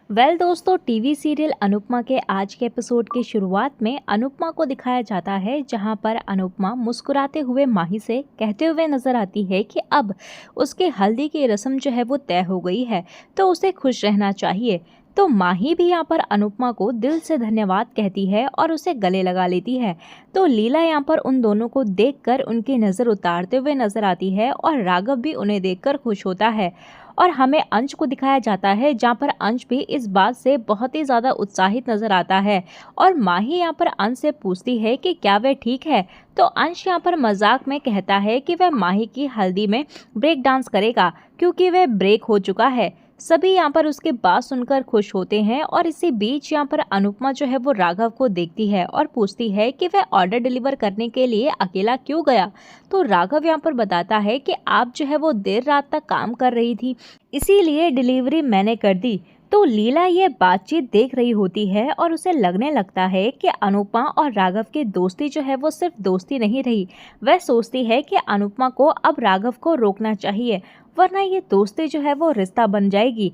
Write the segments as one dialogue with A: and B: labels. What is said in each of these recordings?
A: दोस्तों, TV serial Anupama के आज के एपिसोड की शुरुआत में अनुपमा को दिखाया जाता है, जहां पर अनुपमा मुस्कुराते हुए माही से कहते हुए नजर आती है कि अब उसके हल्दी की रस्म जो है वो तय हो गई है, तो उसे खुश रहना चाहिए। तो माही भी यहाँ पर अनुपमा को दिल से धन्यवाद कहती है और उसे गले लगा लेती है। तो लीला यहाँ पर उन दोनों को देखकर उनकी नज़र उतारते हुए नजर आती है और राघव भी उन्हें देखकर खुश होता है। और हमें अंश को दिखाया जाता है, जहाँ पर अंश भी इस बात से बहुत ही ज़्यादा उत्साहित नजर आता है। और माही यहाँ पर अंश से पूछती है कि क्या वह ठीक है। तो अंश यहाँ पर मजाक में कहता है कि वह माही की हल्दी में ब्रेक डांस करेगा, क्योंकि वह ब्रेक हो चुका है। सभी यहाँ पर उसके बात सुनकर खुश होते हैं। और इसी बीच यहाँ पर अनुपमा जो है वो राघव को देखती है और पूछती है कि वह ऑर्डर डिलीवर करने के लिए अकेला क्यों गया। तो राघव यहाँ पर बताता है कि आप जो है वो देर रात तक काम कर रही थी, इसीलिए डिलीवरी मैंने कर दी। तो लीला ये बातचीत देख रही होती है और उसे लगने लगता है कि अनुपमा और राघव की दोस्ती जो है वो सिर्फ दोस्ती नहीं रही। वह सोचती है कि अनुपमा को अब राघव को रोकना चाहिए, वरना ये दोस्ती जो है वो रिश्ता बन जाएगी।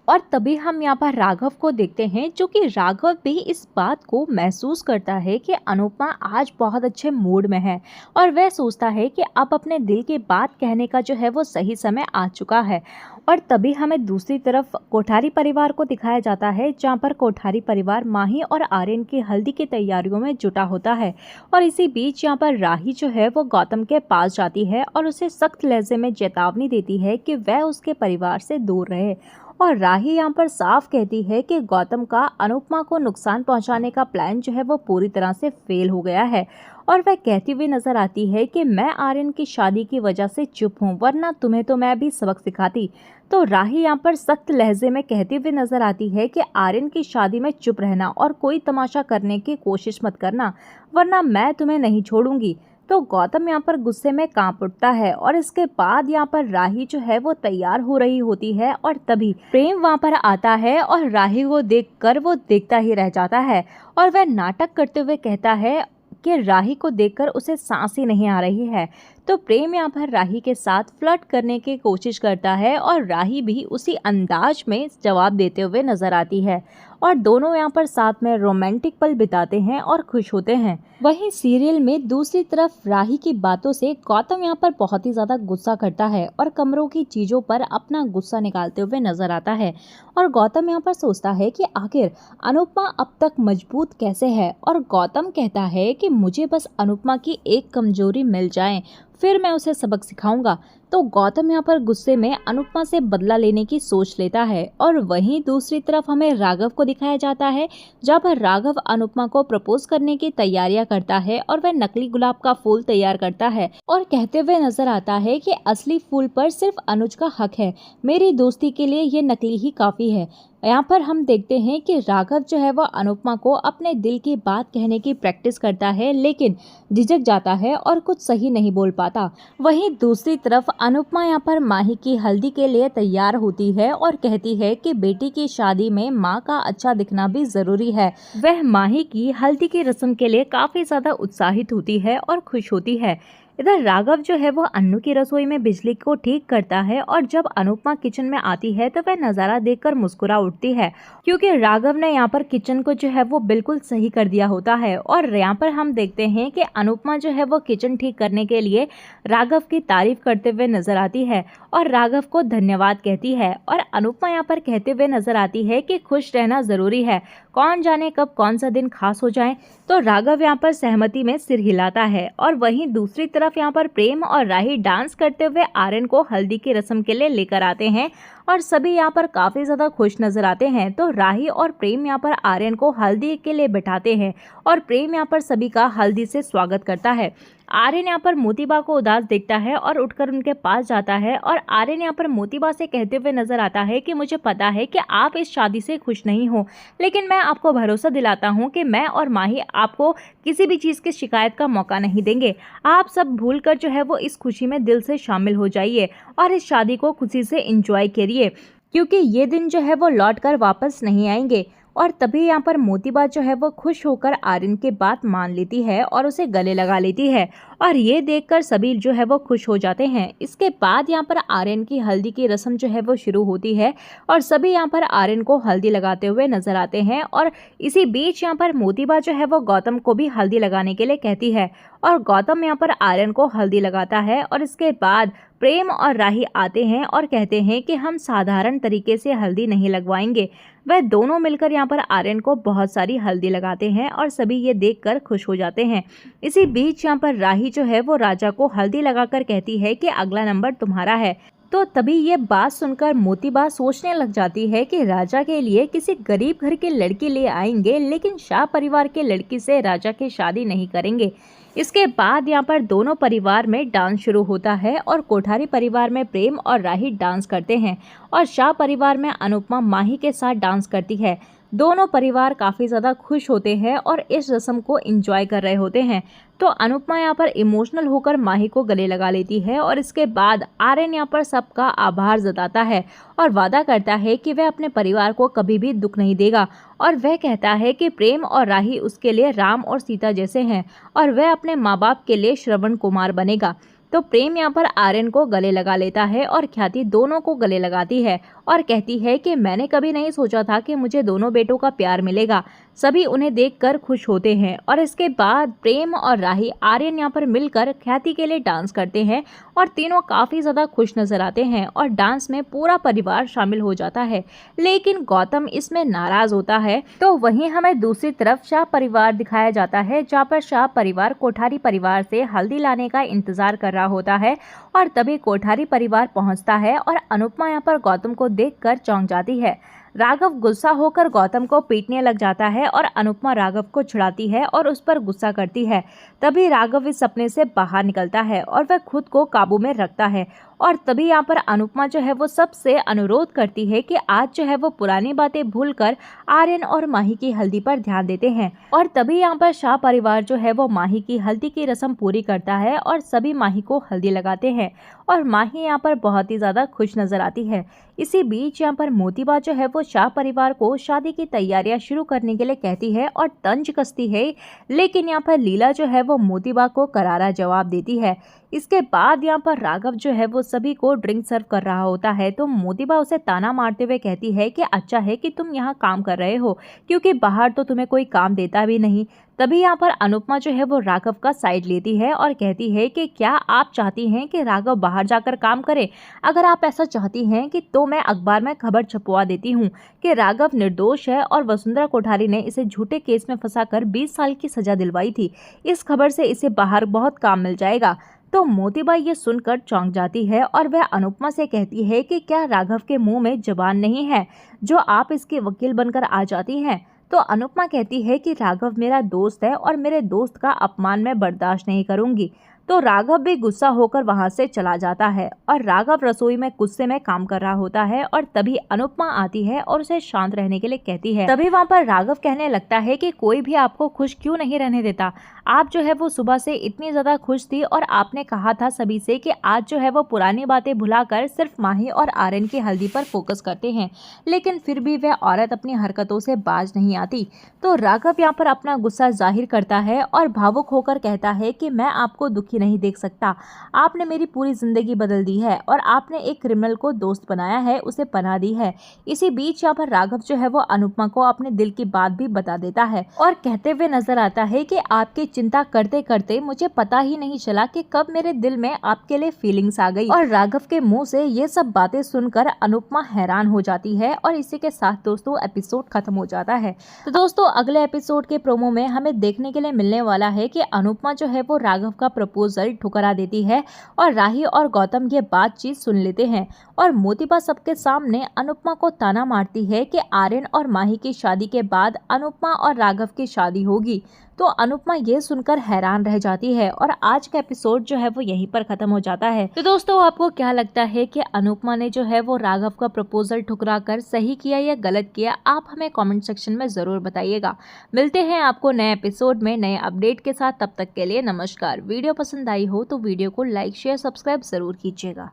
A: और तभी हम यहाँ पर राघव को देखते हैं, जो कि राघव भी इस बात को महसूस करता है कि अनुपमा आज बहुत अच्छे मूड में है और वह सोचता है कि अब अपने दिल की बात कहने का जो है वो सही समय आ चुका है। और तभी हमें दूसरी तरफ कोठारी परिवार को दिखाया जाता है, जहाँ पर कोठारी परिवार माही और आर्यन की हल्दी की तैयारियों में जुटा होता है। और इसी बीच यहाँ पर राही जो है वो गौतम के पास जाती है और उसे सख्त लहजे में चेतावनी देती है कि वह उसके परिवार से दूर रहे। और राही यहाँ पर साफ कहती है कि गौतम का अनुपमा को नुकसान पहुंचाने का प्लान जो है वो पूरी तरह से फेल हो गया है। और वह कहती हुई नजर आती है कि मैं आर्यन की शादी की वजह से चुप हूँ, वरना तुम्हें तो मैं भी सबक सिखाती। तो राही यहाँ पर सख्त लहजे में कहती हुई नजर आती है कि आर्यन की शादी में चुप रहना और कोई तमाशा करने की कोशिश मत करना, वरना मैं तुम्हें नहीं छोड़ूंगी। तो गौतम यहाँ पर गुस्से में कांप उठता है और इसके बाद यहाँ पर राही जो है वो तैयार हो रही होती है। और तभी प्रेम वहाँ पर आता है और राही को देखकर वो देखता ही रह जाता है और वह नाटक करते हुए कहता है कि राही को देखकर उसे सांस ही नहीं आ रही है। तो प्रेम यहाँ पर राही के साथ फ्लर्ट करने की कोशिश करता है और राही भी उसी अंदाज में जवाब देते हुए नजर आती है। और दोनों यहाँ पर साथ में रोमांटिक पल बिताते हैं और खुश होते हैं। वहीं सीरियल में दूसरी तरफ राही की बातों से गौतम यहाँ पर बहुत ही ज्यादा गुस्सा करता है और कमरों की चीजों पर अपना गुस्सा निकालते हुए नजर आता है। और गौतम यहाँ पर सोचता है कि आखिर अनुपमा अब तक मजबूत कैसे है। और गौतम कहता है कि मुझे बस अनुपमा की एक कमजोरी मिल जाए, फिर मैं उसे सबक सिखाऊंगा। तो गौतम यहाँ पर गुस्से में अनुपमा से बदला लेने की सोच लेता है। और वहीं दूसरी तरफ हमें राघव को दिखाया जाता है, जहाँ पर राघव अनुपमा को प्रपोज करने की तैयारियां करता है और वह नकली गुलाब का फूल तैयार करता है और कहते हुए नजर आता है कि असली फूल पर सिर्फ अनुज का हक है, मेरी दोस्ती के लिए ये नकली ही काफी है। यहाँ पर हम देखते हैं कि राघव जो है वो अनुपमा को अपने दिल की बात कहने की प्रैक्टिस करता है, लेकिन झिझक जाता है और कुछ सही नहीं बोल पाता। वहीं दूसरी तरफ अनुपमा यहाँ पर माही की हल्दी के लिए तैयार होती है और कहती है कि बेटी की शादी में माँ का अच्छा दिखना भी जरूरी है। वह माही की हल्दी की रस्म के लिए काफी ज्यादा उत्साहित होती है और खुश होती है। इधर राघव जो है वो अन्नू की रसोई में बिजली को ठीक करता है और जब अनुपमा किचन में आती है तो वह नज़ारा देखकर मुस्कुरा उठती है, क्योंकि राघव ने यहाँ पर किचन को जो है वो बिल्कुल सही कर दिया होता है। और यहाँ पर हम देखते हैं कि अनुपमा जो है वो किचन ठीक करने के लिए राघव की तारीफ करते हुए नजर आती है और राघव को धन्यवाद कहती है। और अनुपमा यहाँ पर कहते हुए नजर आती है कि खुश रहना जरूरी है, कौन जाने कब कौन सा दिन खास हो जाए। तो राघव यहाँ पर सहमति में सिर हिलाता है। और वहीं दूसरी तरफ यहाँ पर प्रेम और राही डांस करते हुए आर्यन को हल्दी की रस्म के लिए लेकर आते हैं और सभी यहाँ पर काफी ज्यादा खुश नजर आते हैं। तो राही और प्रेम यहाँ पर आर्यन को हल्दी के लिए बिठाते हैं और प्रेम यहाँ पर सभी का हल्दी से स्वागत करता है। आर्यन यहाँ पर मोतीबा को उदास देखता है और उठकर उनके पास जाता है और आर्यन यहाँ पर मोतीबा से कहते हुए नजर आता है कि मुझे पता है कि आप इस शादी से खुश नहीं हो, लेकिन मैं आपको भरोसा दिलाता हूँ कि मैं और माही आपको किसी भी चीज़ की शिकायत का मौका नहीं देंगे। आप सब भूलकर जो है वो इस खुशी में दिल से शामिल हो जाइए और इस शादी को खुशी से एंजॉय करिए, क्योंकि ये दिन जो है वो लौट कर वापस नहीं आएंगे। और तभी यहाँ पर मोतीबा जो है वो खुश होकर आर्यन की बात मान लेती है और उसे गले लगा लेती है। और ये देखकर सभी जो है वो खुश हो जाते हैं। इसके बाद यहाँ पर आर्यन की हल्दी की रस्म जो है वो शुरू होती है और सभी यहाँ पर आर्यन को हल्दी लगाते हुए नजर आते हैं। और इसी बीच यहाँ पर मोतीबा जो है वो गौतम को भी हल्दी लगाने के लिए कहती है और गौतम यहाँ पर आर्यन को हल्दी लगाता है। और इसके बाद प्रेम और राही आते हैं और कहते हैं कि हम साधारण तरीके से हल्दी नहीं लगवाएंगे। वह दोनों मिलकर यहाँ पर आर्यन को बहुत सारी हल्दी लगाते हैं और सभी ये देखकर खुश हो जाते हैं। इसी बीच यहाँ पर राही जो है वो राजा को हल्दी लगाकर कहती है कि अगला नंबर तुम्हारा है। तो तभी ये बात सुनकर मोतीबा सोचने लग जाती है कि राजा के लिए किसी गरीब घर की लड़की ले आएंगे, लेकिन शाह परिवार के लड़की से राजा की शादी नहीं करेंगे। इसके बाद यहाँ पर दोनों परिवार में डांस शुरू होता है और कोठारी परिवार में प्रेम और राही डांस करते हैं और शाह परिवार में अनुपमा माही के साथ डांस करती है। दोनों परिवार काफ़ी ज़्यादा खुश होते हैं और इस रस्म को एंजॉय कर रहे होते हैं। तो अनुपमा यहाँ पर इमोशनल होकर माही को गले लगा लेती है और इसके बाद आर्यन यहाँ पर सबका आभार जताता है और वादा करता है कि वह अपने परिवार को कभी भी दुख नहीं देगा। और वह कहता है कि प्रेम और राही उसके लिए राम और सीता जैसे हैं और वह अपने माँ बाप के लिए श्रवण कुमार बनेगा। तो प्रेम यहाँ पर आर्यन को गले लगा लेता है और ख्याति दोनों को गले लगाती है और कहती है कि मैंने कभी नहीं सोचा था कि मुझे दोनों बेटों का प्यार मिलेगा। सभी उन्हें देखकर खुश होते हैं और इसके बाद प्रेम और राही आर्यन यहाँ पर मिलकर ख्याति के लिए डांस करते हैं और तीनों काफ़ी ज़्यादा खुश नजर आते हैं और डांस में पूरा परिवार शामिल हो जाता है। लेकिन गौतम इसमें नाराज़ होता है। तो वहीं हमें दूसरी तरफ शाह परिवार दिखाया जाता है, जहाँ पर शाह परिवार कोठारी परिवार से हल्दी लाने का इंतजार कर रहा होता है और तभी कोठारी परिवार पहुंचता है और अनुपमा यहाँ पर गौतम को देखकर चौंक जाती है। राघव गुस्सा होकर गौतम को पीटने लग जाता है और अनुपमा राघव को छुड़ाती है और उस पर गुस्सा करती है। तभी राघव इस सपने से बाहर निकलता है और वह खुद को काबू में रखता है और तभी यहाँ पर अनुपमा जो है वो सबसे अनुरोध करती है कि आज जो है वो पुरानी बातें भूलकर आर्यन और माही की हल्दी पर ध्यान देते हैं। और तभी यहाँ पर शाह परिवार जो है वो माही की हल्दी की रस्म पूरी करता है और सभी माही को हल्दी लगाते हैं और माही यहाँ पर बहुत ही ज़्यादा खुश नजर आती है। इसी बीच यहाँ पर मोतीबा जो है वो शाह परिवार को शादी की तैयारियां शुरू करने के लिए कहती है और तंज कसती है, लेकिन यहाँ पर लीला जो है वो मोतीबा को करारा जवाब देती है। इसके बाद यहाँ पर राघव जो है वो सभी को ड्रिंक सर्व कर रहा होता है। तो मोतीबा उसे ताना मारते हुए कहती है कि अच्छा है कि तुम यहाँ काम कर रहे हो, क्योंकि बाहर तो तुम्हें कोई काम देता भी नहीं। तभी यहाँ पर अनुपमा जो है वो राघव का साइड लेती है और कहती है कि क्या आप चाहती हैं कि राघव बाहर जाकर काम करे? अगर आप ऐसा चाहती हैं कि तो मैं अखबार में खबर छपवा देती हूँ कि राघव निर्दोष है और वसुंधरा कोठारी ने इसे झूठे केस में फंसाकर 20 साल की सजा दिलवाई थी। इस खबर से इसे बाहर बहुत काम मिल जाएगा। तो मोतीबा ये सुनकर चौंक जाती है और वह अनुपमा से कहती है कि क्या राघव के मुंह में जबान नहीं है जो आप इसके वकील बनकर आ जाती हैं? तो अनुपमा कहती है कि राघव मेरा दोस्त है और मेरे दोस्त का अपमान मैं बर्दाश्त नहीं करूंगी। तो राघव भी गुस्सा होकर वहां से चला जाता है और राघव रसोई में गुस्से में काम कर रहा होता है और तभी अनुपमा आती है और उसे शांत रहने के लिए कहती है। तभी वहां पर राघव कहने लगता है कि कोई भी आपको खुश क्यों नहीं रहने देता। आप जो है वो सुबह से इतनी ज्यादा खुश थी और आपने कहा था सभी से कि आज जो है वो पुरानी बातें भुलाकर सिर्फ माही और आर्यन की हल्दी पर फोकस करते हैं, लेकिन फिर भी वह औरत अपनी हरकतों से बाज नहीं आती। तो राघव यहाँ पर अपना गुस्सा जाहिर करता है और भावुक होकर कहता है कि मैं आपको दुखी नहीं देख सकता। आपने मेरी पूरी जिंदगी बदल दी है और आपने एक क्रिमिनल को दोस्त बनाया है, उसे पनाह दी है। इसी बीच यहाँ पर राघव जो है वो अनुपमा को अपने दिल की बात भी बता देता है और कहते हुए नजर आता है कि आपकी चिंता करते करते मुझे पता ही नहीं चला कि कब मेरे दिल में आपके लिए फीलिंग्स आ गई। और राघव के मुंह से ये सब बातें सुनकर अनुपमा हैरान हो जाती है और इसी के साथ दोस्तों एपिसोड खत्म हो जाता है। तो दोस्तों अगले एपिसोड के प्रोमो में हमें देखने के लिए मिलने वाला है कि अनुपमा जो है वो राघव का प्रपोजल ठुकरा देती है और राही और गौतम ये बातचीत सुन लेते हैं और मोतीबा सबके सामने अनुपमा को ताना मारती है कि आर्यन और माही की शादी के बाद अनुपमा और राघव की शादी होगी। तो अनुपमा ये सुनकर हैरान रह जाती है और आज का एपिसोड जो है वो यहीं पर खत्म हो जाता है। तो दोस्तों आपको क्या लगता है कि अनुपमा ने जो है वो राघव का प्रपोजल ठुकरा कर सही किया या गलत किया? आप हमें कमेंट सेक्शन में जरूर बताइएगा। मिलते हैं आपको नए एपिसोड में नए अपडेट के साथ, तब तक के लिए नमस्कार। वीडियो पसंद आई हो तो वीडियो को लाइक शेयर सब्सक्राइब जरूर कीजिएगा।